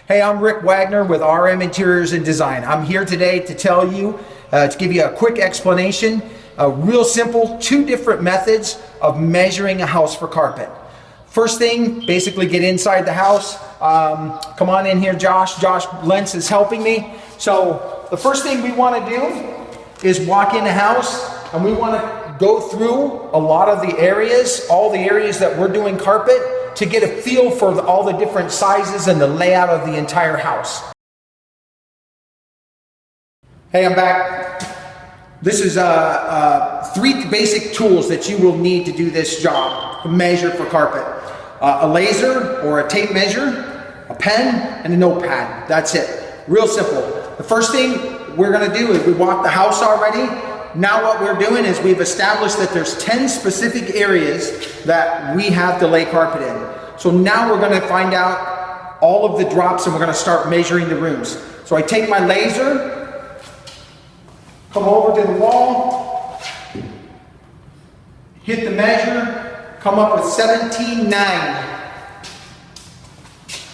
Hey, I'm Rick Wagner with RM Interiors and Design. I'm here today to tell you, to give you a quick explanation, real simple, two different methods of measuring a house for carpet. First thing, basically get inside the house. Come on in here, Josh. Josh Lentz is helping me. So the first thing we want to do is walk in the house, and we want to go through a lot of the areas, all the areas that we're doing carpet, to get a feel for all the different sizes and the layout of the entire house. Hey, I'm back. This is three basic tools that you will need to do this job, to measure for carpet. A laser or a tape measure, a pen, and a notepad. That's it. Real simple. The first thing we're going to do is we walk the house already. Now what we're doing is we've established that there's 10 specific areas that we have to lay carpet in. So now we're going to find out all of the drops, and we're going to start measuring the rooms. So I take my laser, come over to the wall, hit the measure, come up with 17.9.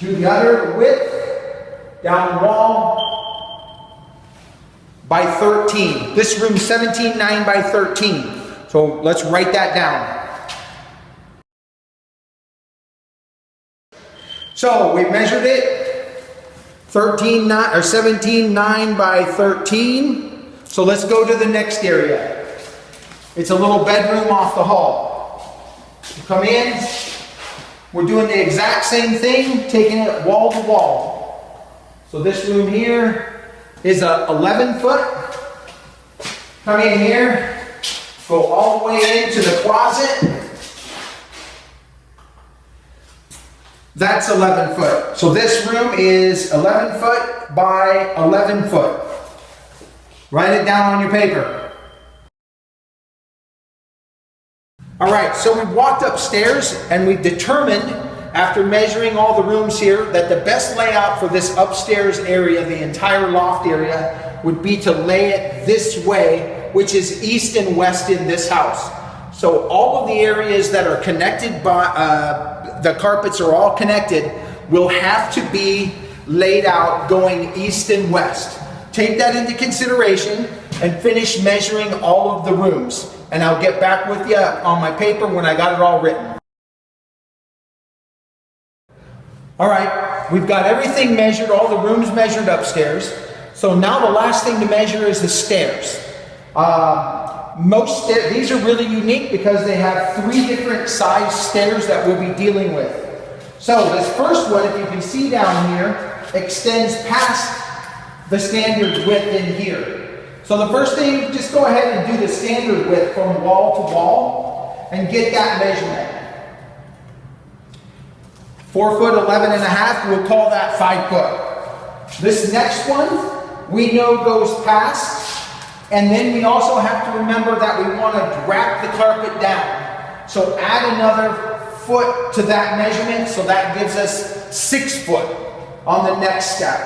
Do the other width, down the wall, by 13. This room 17.9 by 13. So let's write that down. So we measured it 17.9 by 13. So let's go to the next area. It's a little bedroom off the hall. You come in, we're doing the exact same thing, taking it wall to wall. So this room here is a 11 foot. Come in here, go all the way into the closet. That's 11 foot. So this room is 11 foot by 11 foot. Write it down on your paper. All right, so we walked upstairs and we determined, after measuring all the rooms here, that the best layout for this upstairs area, the entire loft area, would be to lay it this way, which is east and west in this house. So all of the areas that are connected by, the carpets are all connected, will have to be laid out going east and west. Take that into consideration and finish measuring all of the rooms. And I'll get back with you on my paper when I got it all written. All right, we've got everything measured, all the rooms measured upstairs. So now the last thing to measure is the stairs. These are really unique because they have three different size stairs that we'll be dealing with. So this first one, if you can see down here, extends past the standard width in here. So the first thing, just go ahead and do the standard width from wall to wall and get that measurement. 4 foot 11 and a half, we'll call that 5 foot. This next one, we know goes past, and then we also have to remember that we want to wrap the carpet down. So add another foot to that measurement, so that gives us 6 foot on the next step.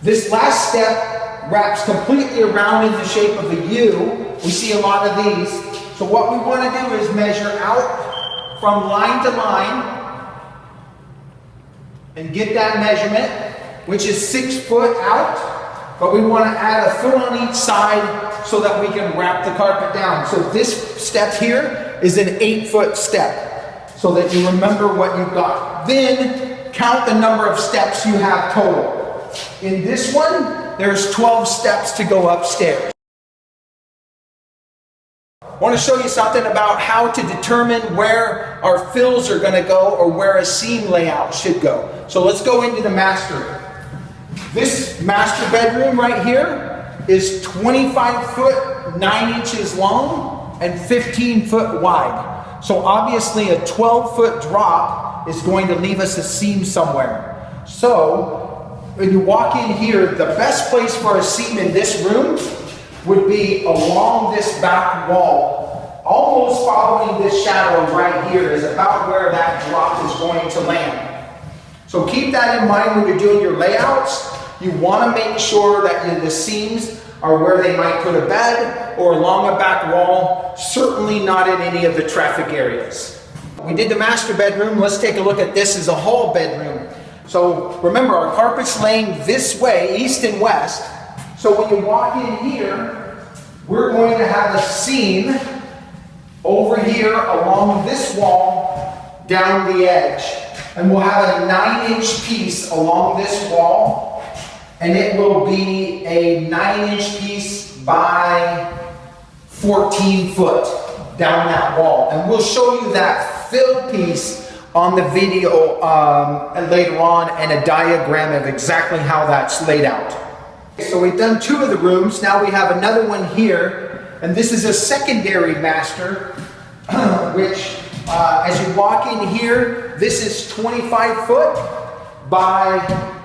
This last step wraps completely around in the shape of a U. We see a lot of these. So what we want to do is measure out from line to line and get that measurement, which is 6 foot out. But we want to add a foot on each side so that we can wrap the carpet down. So this step here is an 8 foot step, so that you remember what you've got. Then count the number of steps you have total. In this one, there's 12 steps to go upstairs. I want to show you something about how to determine where our fills are going to go, or where a seam layout should go. So let's go into the master room. This master bedroom right here is 25 foot 9 inches long and 15 foot wide. So obviously a 12 foot drop is going to leave us a seam somewhere. So when you walk in here, the best place for a seam in this room would be along this back wall. Almost following this shadow right here is about where that drop is going to land. So keep that in mind when you're doing your layouts. You want to make sure that the seams are where they might put a bed or along a back wall, certainly not in any of the traffic areas. We did the master bedroom. Let's take a look at this as a hall bedroom. So remember, our carpet's laying this way, east and west. So when you walk in here, we're going to have a seam over here along this wall down the edge. And we'll have a 9-inch piece along this wall. And it will be a 9-inch piece by 14 foot down that wall. And we'll show you that fill piece on the video later on, and a diagram of exactly how that's laid out. So we've done 2 of the rooms. Now we have another one here, and this is a secondary master, which as you walk in here, this is 25 foot by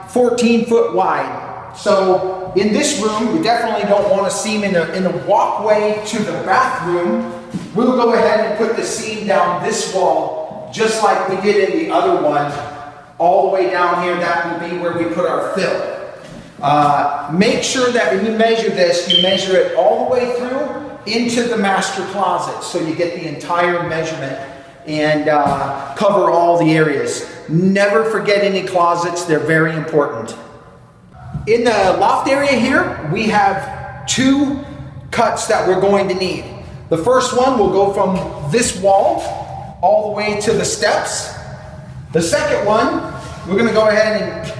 14 foot wide. So in this room, we definitely don't want a seam in the walkway to the bathroom. We'll go ahead and put the seam down this wall, just like we did in the other one, all the way down here. That will be where we put our fill. Make sure that when you measure this, you measure it all the way through into the master closet, so you get the entire measurement and cover all the areas. Never forget any closets, they're very important. In the loft area here, we have 2 cuts that we're going to need. The first one will go from this wall all the way to the steps. The second one, we're going to go ahead and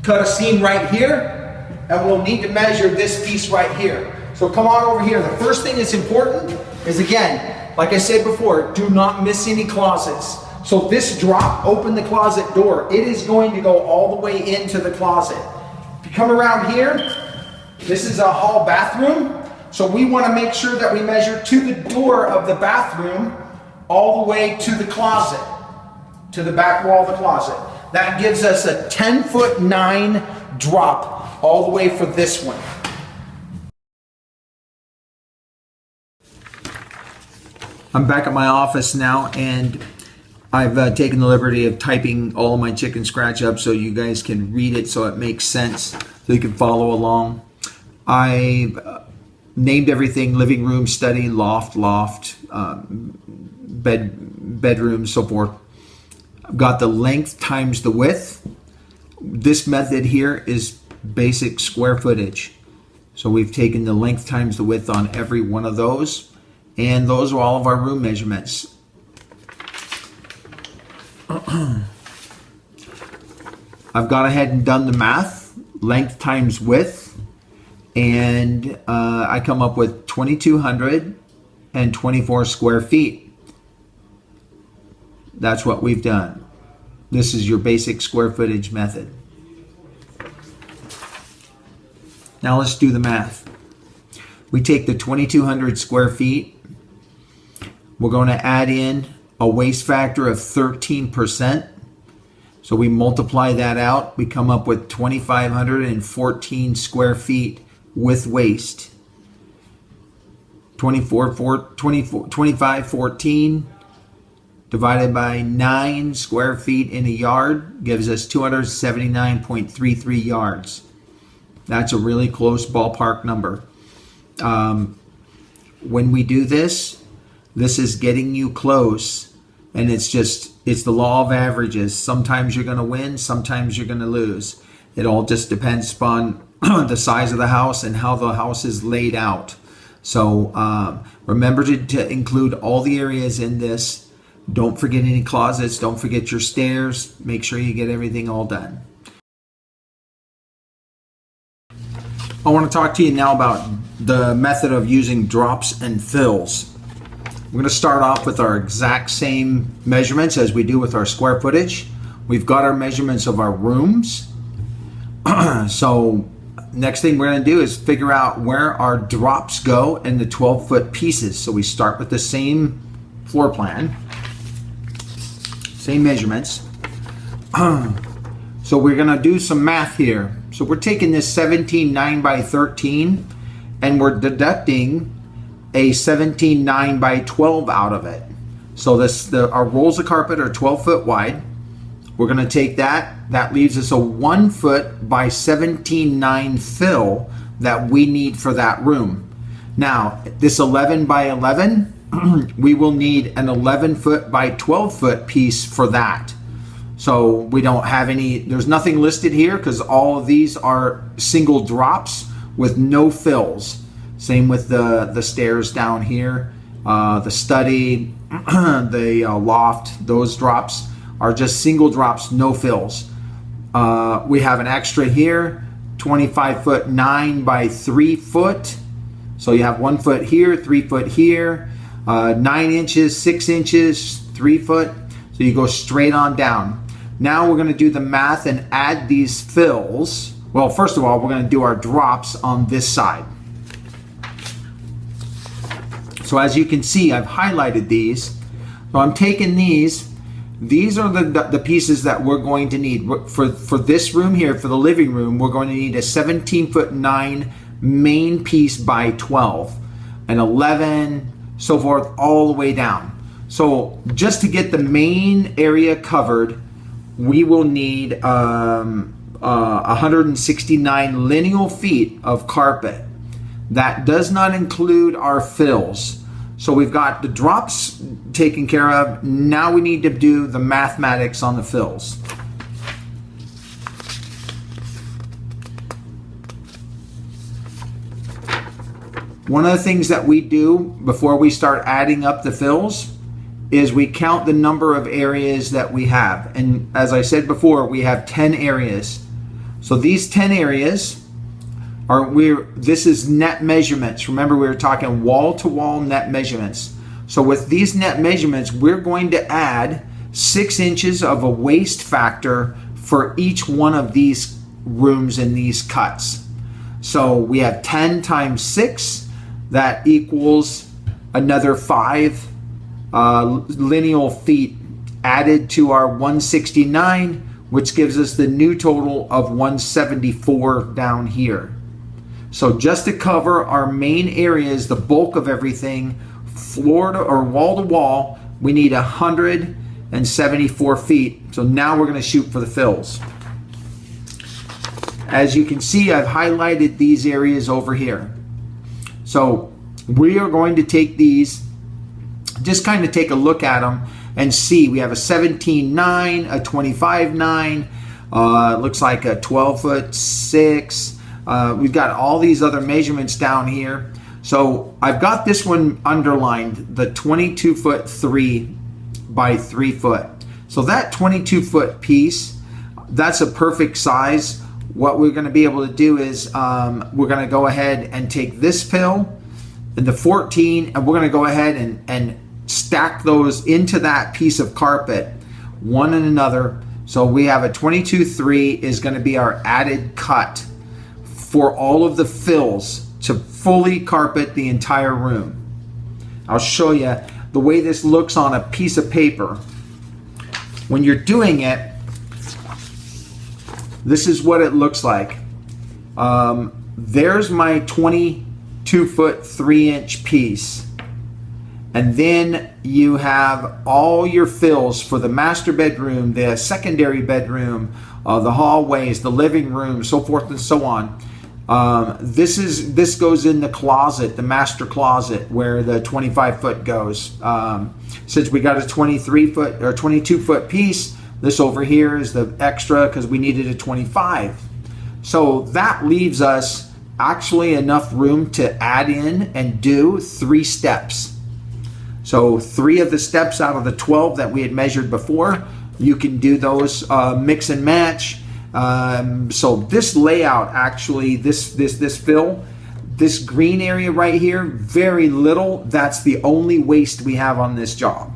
cut a seam right here, and we'll need to measure this piece right here. So come on over here. The first thing that's important is, again, like I said before, do not miss any closets. So this drop, open the closet door. It is going to go all the way into the closet. If you come around here, this is a hall bathroom. So we want to make sure that we measure to the door of the bathroom all the way to the closet, to the back wall of the closet. That gives us a 10-foot 9 drop all the way for this one. I'm back at my office now, and I've taken the liberty of typing all of my chicken scratch up so you guys can read it, so it makes sense, so you can follow along. I named everything: living room, study, loft, bedroom, so forth. I've got the length times the width. This method here is basic square footage. So we've taken the length times the width on every one of those, and those are all of our room measurements. I've gone ahead and done the math, length times width, and I come up with 2,224 square feet. That's what we've done. This is your basic square footage method. Now let's do the math. We take the 2,200 square feet. We're going to add in a waste factor of 13%. So we multiply that out. We come up with 2,514 square feet with waste. 2,514 divided by 9 square feet in a yard gives us 279.33 yards. That's a really close ballpark number. When we do this, this is getting you close, and it's the law of averages. Sometimes you're going to win, sometimes you're going to lose. It all just depends upon the size of the house and how the house is laid out. So remember to include all the areas in this. Don't forget any closets. Don't forget your stairs. Make sure you get everything all done. I want to talk to you now about the method of using drops and fills. We're going to start off with our exact same measurements as we do with our square footage. We've got our measurements of our rooms. So next thing we're going to do is figure out where our drops go in the 12-foot pieces. So we start with the same floor plan. Same measurements. So we're going to do some math here. So we're taking this 17 9 by 13 and we're deducting a 17 9 by 12 out of it. So our rolls of carpet are 12 foot wide. We're going to take that. That leaves us a 1 foot by 17 9 fill that we need for that room. Now, this 11 by 11, we will need an 11 foot by 12 foot piece for that. So we don't have any, there's nothing listed here because all of these are single drops with no fills. Same with the stairs down here, the study, the loft, those drops are just single drops, no fills. We have an extra here, 25 foot 9 by 3 foot. So you have 1 foot here, 3 foot here, 9 inches, 6 inches, 3 foot. So you go straight on down. Now we're going to do the math and add these fills. Well, first of all, we're going to do our drops on this side. So as you can see, I've highlighted these. So I'm taking these. These are the pieces that we're going to need. For this room here, for the living room, we're going to need a 17 foot 9 main piece by 12, an 11, so forth, all the way down. So just to get the main area covered, we will need 169 lineal feet of carpet. That does not include our fills. So we've got the drops taken care of. Now we need to do the mathematics on the fills. One of the things that we do before we start adding up the fills is we count the number of areas that we have. And as I said before, we have 10 areas. So these 10 areas are, this is net measurements. Remember, we were talking wall-to-wall net measurements. So with these net measurements, we're going to add 6 inches of a waste factor for each one of these rooms and these cuts. So we have 10 times 6, that equals another 5 lineal feet added to our 169, which gives us the new total of 174 down here. So just to cover our main areas, the bulk of everything, floor to or wall to wall, we need 174 feet. So now we're going to shoot for the fills. As you can see, I've highlighted these areas over here. So we are going to take these, just kind of take a look at them and see. We have a 17.9, a 25.9, looks like a 12 foot 6. We've got all these other measurements down here. So I've got this one underlined, the 22 foot 3 by 3 foot. So that 22 foot piece, that's a perfect size. What we're going to be able to do is we're going to go ahead and take this fill and the 14, and we're going to go ahead and stack those into that piece of carpet, one and another. So we have a 22.3 is going to be our added cut for all of the fills to fully carpet the entire room. I'll show you the way this looks on a piece of paper. When you're doing it, this is what it looks like. There's my 22 foot 3 inch piece. And then you have all your fills for the master bedroom, the secondary bedroom, the hallways, the living room, so forth and so on. This goes in the closet, the master closet, where the 25 foot goes. Since we got a 23 foot or 22 foot piece, this over here is the extra because we needed a 25. So that leaves us actually enough room to add in and do 3 steps. So 3 of the steps out of the 12 that we had measured before, you can do those mix and match. So this layout, actually, this fill, this green area right here, very little. That's the only waste we have on this job.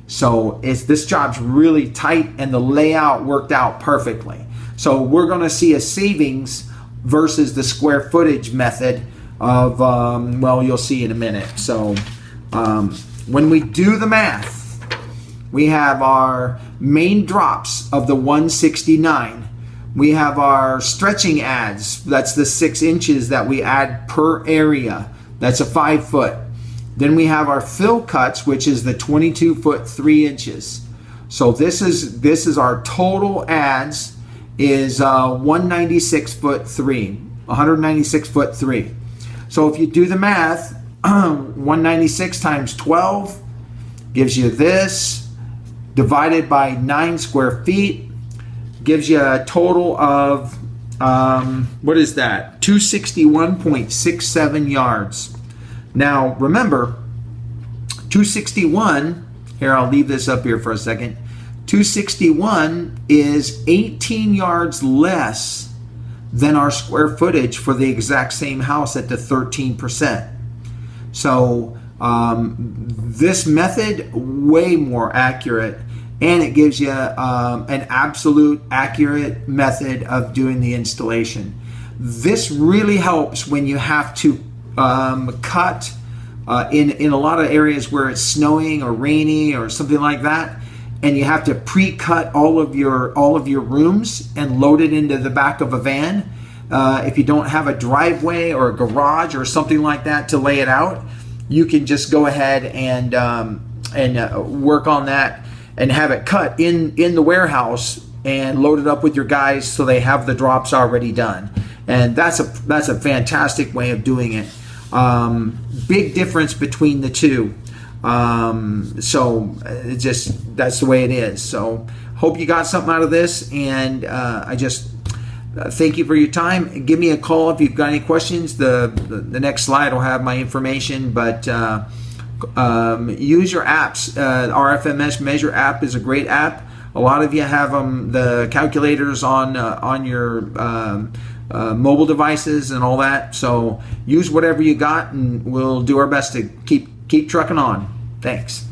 So this job's really tight and the layout worked out perfectly. So we're going to see a savings versus the square footage method of, well, you'll see in a minute. So when we do the math, we have our main drops of the 169. We have our stretching adds. That's the 6 inches that we add per area. That's a 5 foot. Then we have our fill cuts, which is the 22 foot 3 inches. So this is our total adds is 196 foot 3. So if you do the math, 196 times 12 gives you this, divided by 9 square feet. gives you a total of, what is that? 261.67 yards. Now, remember, 261, here, I'll leave this up here for a second. 261 is 18 yards less than our square footage for the exact same house at the 13%. So this method, way more accurate, and it gives you an absolute accurate method of doing the installation. This really helps when you have to cut in a lot of areas where it's snowing or rainy or something like that, and you have to pre-cut all of your rooms and load it into the back of a van. If you don't have a driveway or a garage or something like that to lay it out, you can just go ahead and work on that and have it cut in the warehouse and load it up with your guys so they have the drops already done. And that's a fantastic way of doing it. Big difference between the two. So it just, that's the way it is. So hope you got something out of this, and I just thank you for your time. Give me a call if you've got any questions. The next slide will have my information, but use your apps. RFMS Measure app is a great app. A lot of you have the calculators on your mobile devices and all that. So use whatever you got, and we'll do our best to keep trucking on. Thanks.